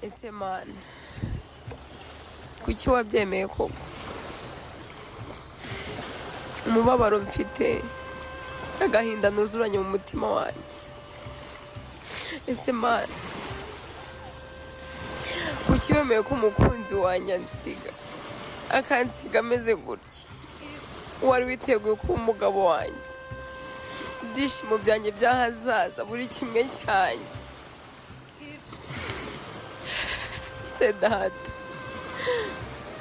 ese Mana kuki wabyemeye koko umubabaro mfite agahinda nuzuranye mu mutima wanjye ese Mana kuki wemeye ko umukunzi wanjye ansiga akansiga ameze gutya wari witeguye kuba umugabo wanjye ibyishimo byanjye by'ahazaza buri kimwe cyanjye se data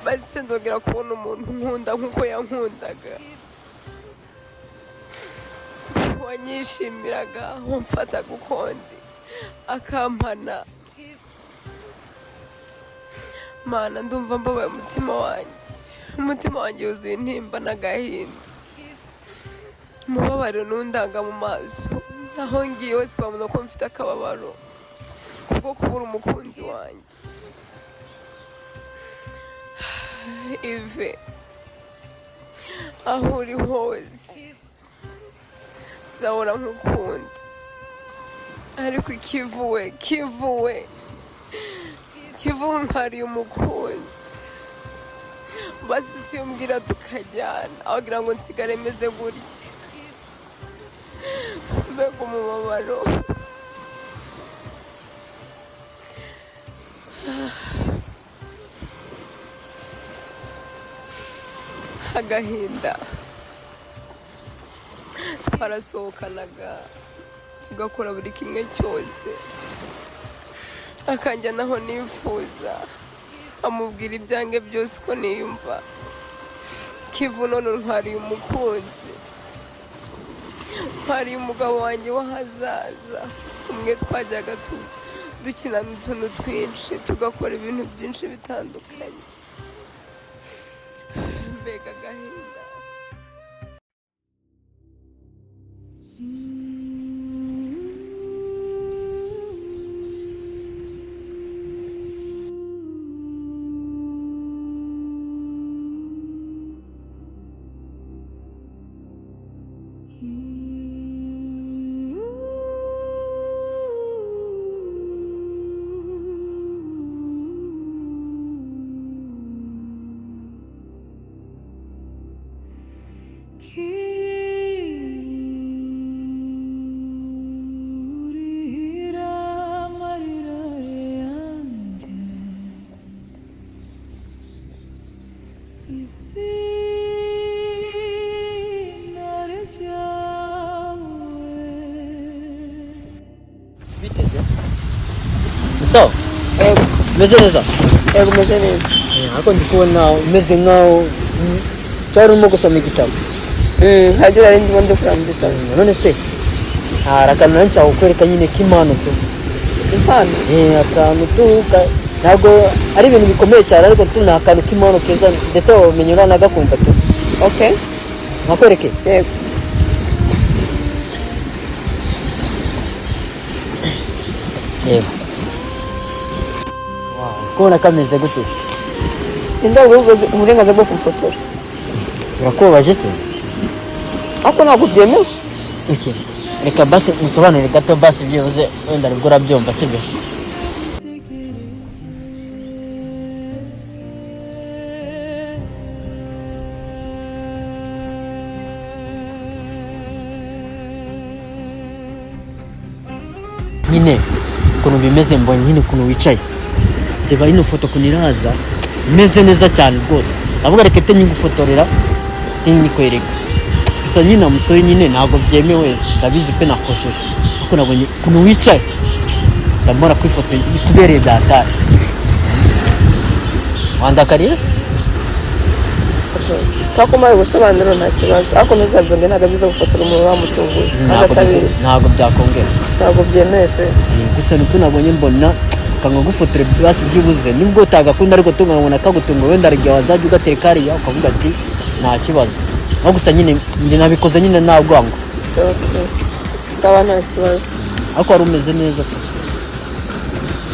basi nzongera kubona umuntu nkunda nk'uko yankundaga wanyishimiraga wamfataga ukundi akampana Mana ndumva mbabaye umutima wanjye yuzuye intimba n'agahinda umubabaro n'undanga mu maso aho ngiye hose babona ko mfite akababaro kubwo kubura umukunzi wanjye Ive aho uri hose nzahora nkukunda ariko ikivuwe ntwariye umukunzi basi si yo mbwira tukajyana awagira ngo nsigare meze gutya mbega umubabaro agahinda twarasohokanaga tugakora buri kimwe cyose akanjyana aho nifuza amubwira ibyange byose uko niyumva Kivu none ntwariye umukunzi ntwariye umugabo wanjye w'ahazaza umwe twajyaga dukinana utuntu twinshi tugakora ibintu byinshi bitandukanye mbega agahinda So, meze neza? Yego meze neza. Ako ndi kubona meze nkaho cyari urimo gusoma igitabo. Hajya ari ndimo ndikora mu gitabo. None se harakantu nanca kukwereka nyine k'Imana tu. Impano? Akantu tu ntabwo ari ibintu bikomeye cyane ariko tu ni akantu k'Imana keza ndetse wamenye uranagakunda tu. Okay. Nakwereke? Yego. Yego. Kubona kameze gute se? Indabwo uburenganzira bwo kufotora. Urakubabaje se? Ako ntabwo byemewe. Okay. Reka basi musobanurire gato basi byibuze wenda nibwo urabyumva sibyo? Nyine ukuntu bimeze mbonye nyine ukuntu wicaye reba ino foto kuniraza meze neza cyane rwose ndavuga reka te nyigufotorera nyikwereka gusa nyine amusore nyine ntabwo byemewe ndabizi pe nakosheje ariko nabonye ukuntu wicaye ndamara kwifoto kubereye byatari wandakariye se twakumaye gusobanura nta kibazo ariko ntuzabyo ntabwo biza gufotora umuntu wamutunguye ntabwo byakongera ntabwo byemewe pe gusa nuko nabonye mbona kanga gufotora basi byibuze nibwo utagakunda ariko tungabona kagutunga wenda arya wazajya ugateka hariya ukavuga ati nta kibazo no gusa nyine nabikoze nyine nagwango okay sawa nta kibazo ariko wari umeze neza tu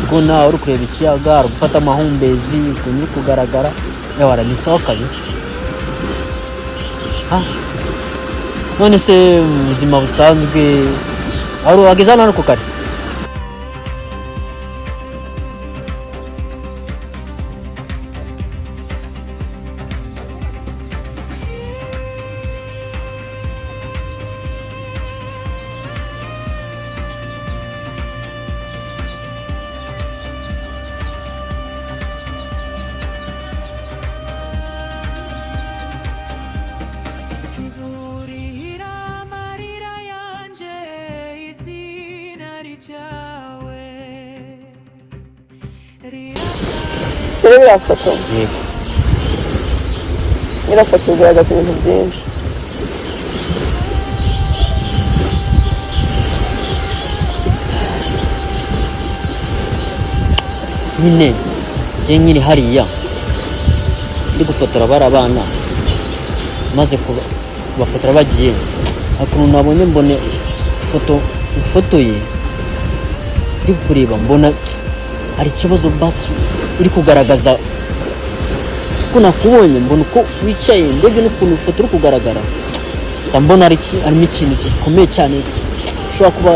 kubona uri kureba ikiyaga, uri gufata amahumbezi, ukuntu uri kugaragara yawara ni sawa kabisa. None se mu buzima busanzwe aho wageze hano ku kare? rero iriya foto Yego. iriya foto igaragaza ibintu byinshi. Nyine njye nyiri hariya ndi gufotora bari abana maze kubafotora bagiye, akuntu nabonye mbone ufotoye ndi kureba mbona hari ikibazo basi uri kugaragaza ko nakubonye, mbona uko wicaye ndebye n'ukuntu ifoto uri kugaragara, ndambona harimo ikintu gikomeye cyane ushobora kuba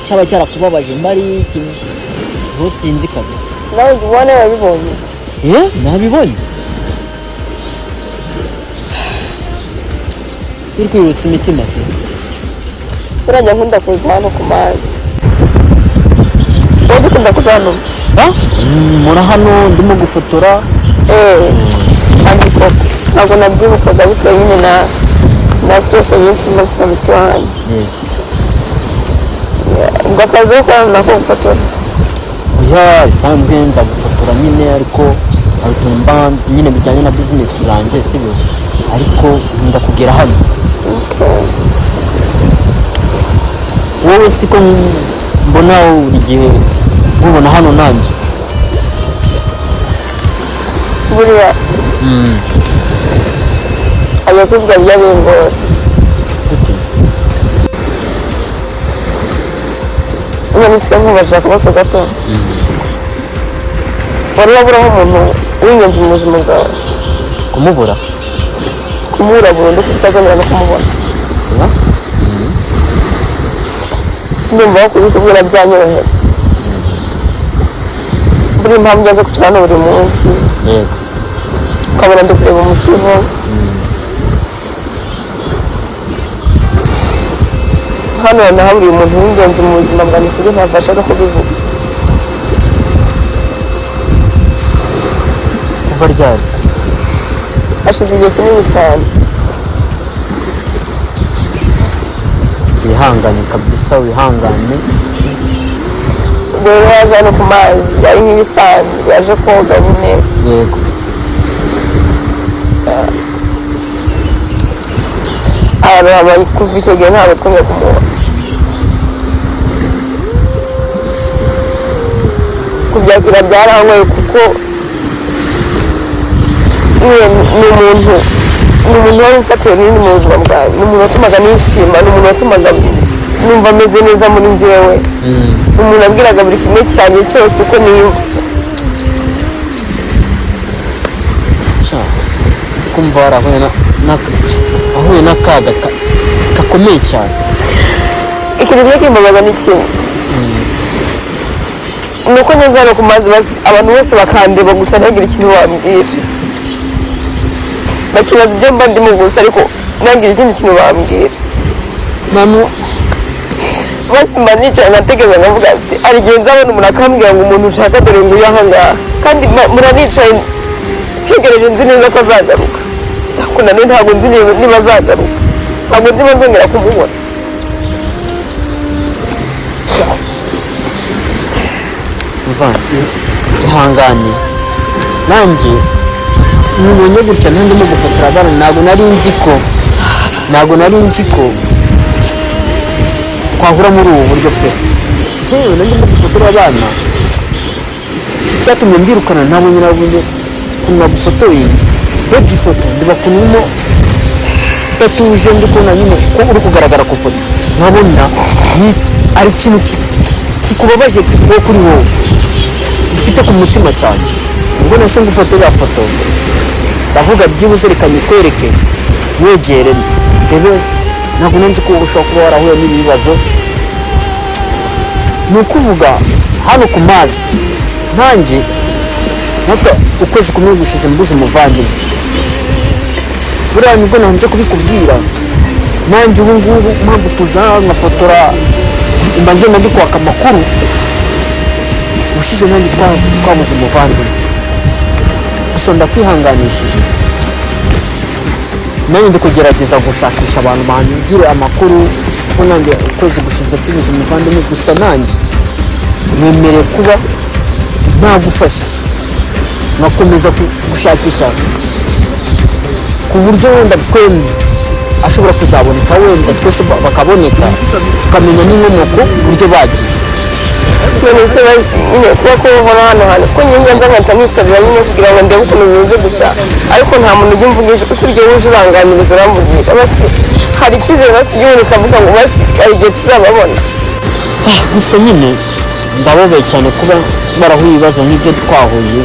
cyaba cyarakubabaje mbari ikintu rwose sinzi kabisa. nawe ubona wabibonye? Nabibonye. uri kwibutsa imitima se. urajya nkunda kuza hano ku mazi. wowe ukunda kuza hano? muri hano ndimo gufotora. ariko ntabwo nabyibukaga bitewe nyine na stress nyinshi mba mfite mu mutwe wanjye. Yes. ubwo akazi ko gukora nako gufotora? Bisanzwe nza gufotora nyine, ariko hari utuntu mba nyine bijyanye na business zanjye sibyo, ariko nkunda kugera hano. wowe siko mbona buri gihe mubona hano nanjye buriya ajya kuvuga by'abingora gute? nyine se nkubashaka akabazo gato. wari waburaho umuntu w'ingenzi mu buzima bwawe? kumubura burundu kuko utazongera no kumubona? ndumva ko kubikubwira byanyorohera. buri impamvu ugeze kwicara hano buri munsi ukabona ndi kureba mu kivu, hano nahaburiye umuntu w'ingenzi mu buzima bwanjye ku buryo ntafasha no kubivuga. kuva ryari? hashize igihe kinini cyane. wihangane kabisa, wihangane. rero yaje hano ku mazi ari nk'ibisanzwe, yaje koga nyine. Yego. abantu kuva icyo gihe ntabwo twongeye kumubona. kubyakira byarangoye kuko ni umuntu wari umfatiye runini mu buzima bwawe. ni umuntu watumaga nishima, ni umuntu watumaga numva ameze neza muri njyewe. ni umuntu abwiraga buri kimwe cyanjye cyose uko niyumva. kumva warahuye n'akaga gakomeye cyane. ikintu kigiye kimbabaza ni kimwe, ni uko ngeze hano ku mazi abantu bose bakandeba gusa ntagire ikintu bambwira. bakibaza ibyo mba ndimo gusa ariko ntagire ikindi kintu bambwira. bose mba nicaye nkatekereza nkavuga ati hari igihe nzabona umuntu akambwira ngo umuntu ushaka dore nguyu aha ngaha, kandi muranicaye ntegereje nzi neza ko azagaruka. ariko nanone ntabwo nzi niba azagaruka, ntabwo nzi niba nzongera kumubona. ihangane nanjye nubonye gutya ntandimo gufotora abana, ntabwo nari nzi ko twahura muri ubu buryo pe. njyewe ndimo gufotora abana, cyatumye mbirukana. ntabonye ukuntu nagufotoye ndebye ifoto ndiba kuntu tatuje, ndi kubona nyine ko uri kugaragara ku foto, nkabona ari ikintu kikubabaje wo kuri wowe ufite ku mutima cyane ubwo nase ngufotora foto ndavuga byibuze reka nikwereke wegere ndebe ntabwo nzi ko ushobora kuba warahuye n'ibibazo ni ukuvuga hano ku mazi nanjye hata ukwezi kumwe gushize mbuze umuvandimwe buriya nibwo nanze kubikubwira nanjye ubu ngubu mpamvu kuza nkafotora mba ngenda ndi kwaka amakuru ushize nanjye twabuze umuvandimwe gusa ndakwihanganishije nanjye ndi kugerageza gushakisha abantu bangira amakuru ko nanjye ukwezi gushize tubuze umuvandimwe gusa nanjye nemereye kuba ntagufasha nkakomeza gushakisha ku buryo wenda twembi ashobora kuzaboneka wenda twese bakaboneka tukamenya n'inkomoko uburyo bagiye none se basi nyine kuba ko ubona hano hantu ko nyine nza nkahita nicarira nyine kugira ngo ndebe ukuntu bimeze gusa ariko nta muntu ujya umvugisha usibye wuje uranganiriza uramvugisha basi hari icyizere basi ujya ubona ukavuga ngo basi hari igihe tuzababona gusa nyine ndabobeye cyane kuba barahuye ibibazo nk'ibyo twahuye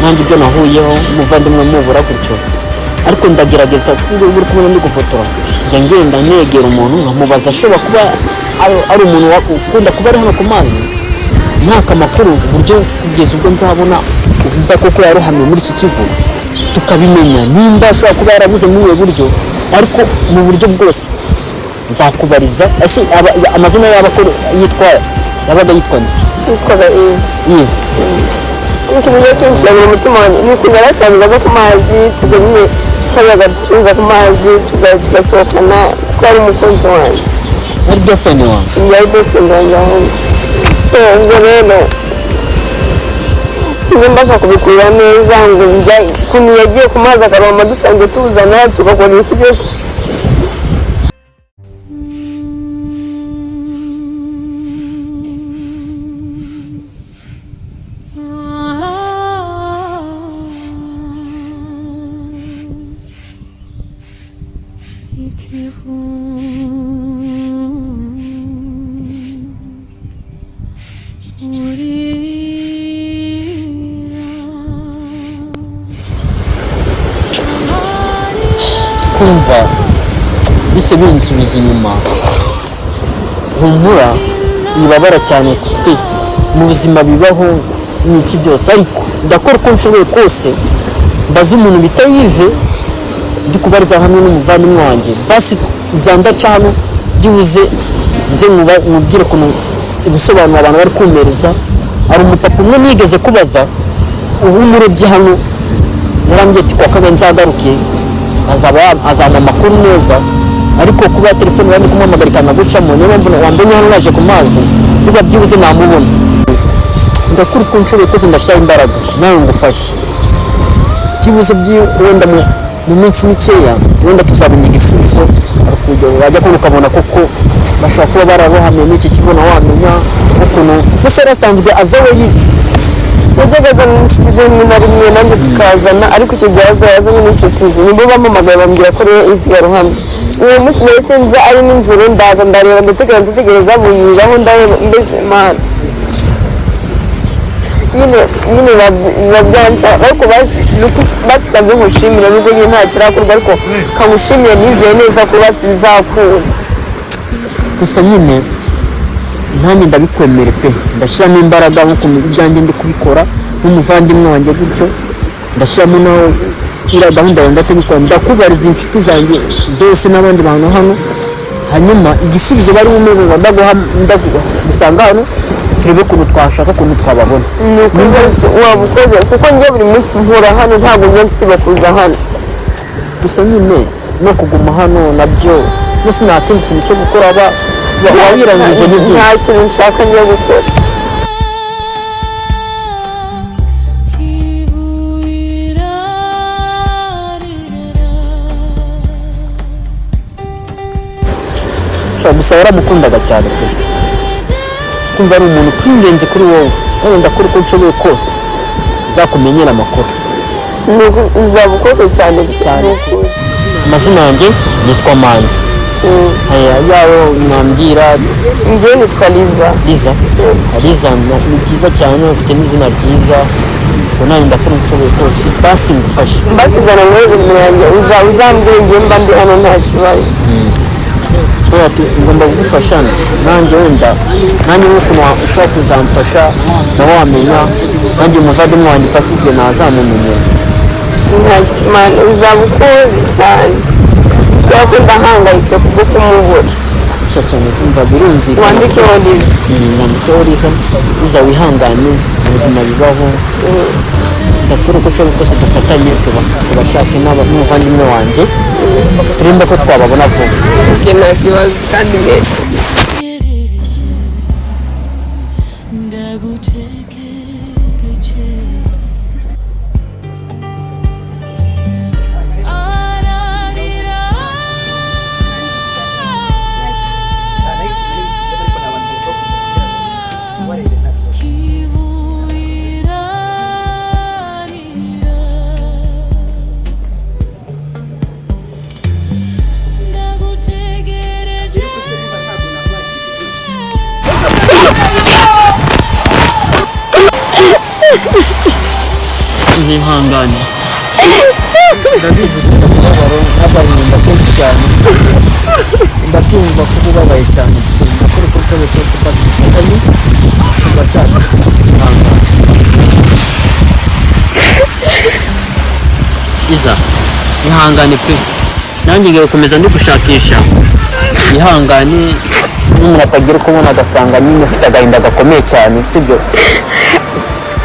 nanjye ibyo nahuyeho umuvandimwe mubura gutyo ariko ndagerageza uri kubona ndi gufotora njya ngenda negera umuntu nkamubaza ashobora kuba ari umuntu ukunda kuba ari hano ku mazi ntaka amakuru uburyo kugeza ubwo nzabona ubundi koko yarohamye muri iki kivu tukabimenya nimba ashobora kuba yarabuze muri ubu buryo ariko mu buryo bwose nzakubariza ese amazina y'abakuru yabaga yitwa nde yitwaga Yves ikibuye kinjira mu mutima wanjye ni ukuntu yarasanzwe aza ku mazi tugumye twabaga tuza ku mazi tugasohokana kuko ari umukunzi wanjye ari girlfriend wawe yari girlfriend wanjye ahubwo so ubwo rero sinzi mbasha kubikurira neza ngo njya ukuntu yagiye ku mazi akabama dusanzwe tuzana tugakora ibiki byose kumva bise binsubiza inyuma humura nibabara cyane kuko mu buzima bibaho n'iki byose ariko ndakora uko nshoboye kose mbaza umuntu bita Yves ndi kubariza hamwe n'umuvandimwe wanjye basi nzandaca hano byibuze nze mubwire ukuntu ubusobanuro abantu bari kumereza ari umupapa umwe nigeze kubaza ubu umurebye hano yarambye ati kwa kane nzagaruke azana amakuru neza ariko kuba telefone bari kumuhamagara ikanagucamo niyo mpamvu wambonye hano naje ku mazi biba byibuze namubona ndakura uko nshoboye kose ndashyira imbaraga nawe ngufashe byibuze wenda mu minsi mikeya wenda tuzabona igisubizo ariko wajya kubona ukabona koko bashobora kuba bararohamye muri iki kigo na wamenya ukuntu gusa yarasanzwe aza wenyine yajyaga azana n'inshuti ze rimwe na rimwe nanjye tukazana ariko icyo gihe yazanye n'inshuti ze nibwo bampamagaye bambwira ko rero Yves yarohamye uwo munsi nahise nza ari nijoro ndaza ndareba ndategereza buyiraho ndareba mbese mana nyine babyanca ariko basi kanze nkushimira nubwo nyine nta kirakorwa ariko kamushimira nizeye neza ko basi bizakunda gusa nyine nanjye ndabikwemere pe ndashyiramo imbaraga nk'ukuntu ibyanjye ndi kubikora nk'umuvandimwe wanjye gutyo ndashyiramo nawe iriya gahunda yawe ndategekwa ndakubariza inshuti zanjye zose n'abandi bantu hano hanyuma igisubizo bari bumeze ndagusanga hano turebe ukuntu twashaka ukuntu twababona ni ukuri wese waba ukoze kuko njye buri munsi mpura hano ntabwo njya nsiba kuza hano gusa nyine no kuguma hano nabyo mbese nta kindi kintu cyo gukora wabirangije n'ibyo nta kintu nshaka njya gukora gusa waramukundaga cyane pe kumva ari umuntu kwingenzi kuri wowe wowe ndakora uko nshoboye kose nzakumenyera amakuru uzaba ukoze cyane amazina yanjye nitwa Manzi yawo mwambwira. njye nitwa Liza. Liza ni byiza cyane, ufite n'izina ryiza, nanjye ndakora umushoboye kose basi ngufashe. Mbasizana mwezi mu yanjye uzambwira njye mba ndi hano nta kibazo. Ngomba kugufasha nanjye, wenda nanjye nk'ukuntu ushobora kuzamfasha nawe wamenya, nanjye umuvandimwe wanjye ipaki igihe nazamumenyera. Imana uzaba ukuzi cyane kubera ko ndahangayitse kubwo kumubura. cyane kumva birumvikana. Wandikeho Liza. Wandikeho Liza wihangane, ubuzima bibaho. Ndakora uko nshobora kose dufatanye tubashake n'umuvandimwe wanjye turinde ko twababona vuba. Nta kibazo kandi meza. Ihangane ndabizi kubabaro n'agahinda kenshi cyane, ndabyumva ko ubabaye cyane, ndakora uko nshoboye kose dufatanye tubashaka. Iza ihangane pe, nanjye ngiye gukomeza ndi gushakisha. Ihangane, n'umuntu atagira uko ubona agasanga nyine ufite agahinda gakomeye cyane, sibyo?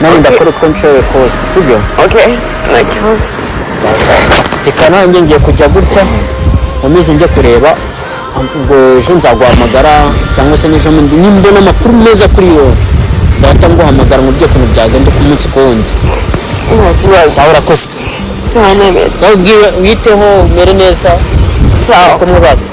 Nanjye ndakora uko nshoboye kose, sibyo? Nta kibazo. Reka nanjye ngiye kujya gutya nkomeze njye kureba, ubwo ejo nzaguhamagara cyangwa se n'ejo bundi nimbona amakuru meza kuri yo nzahita nguhamagara ngo ukuntu byagenda ku munsi ku wundi. Nta kibazo. Sawa urakoze. Sawa neza. Witeho umere neza. Sawa. Ko mubaza.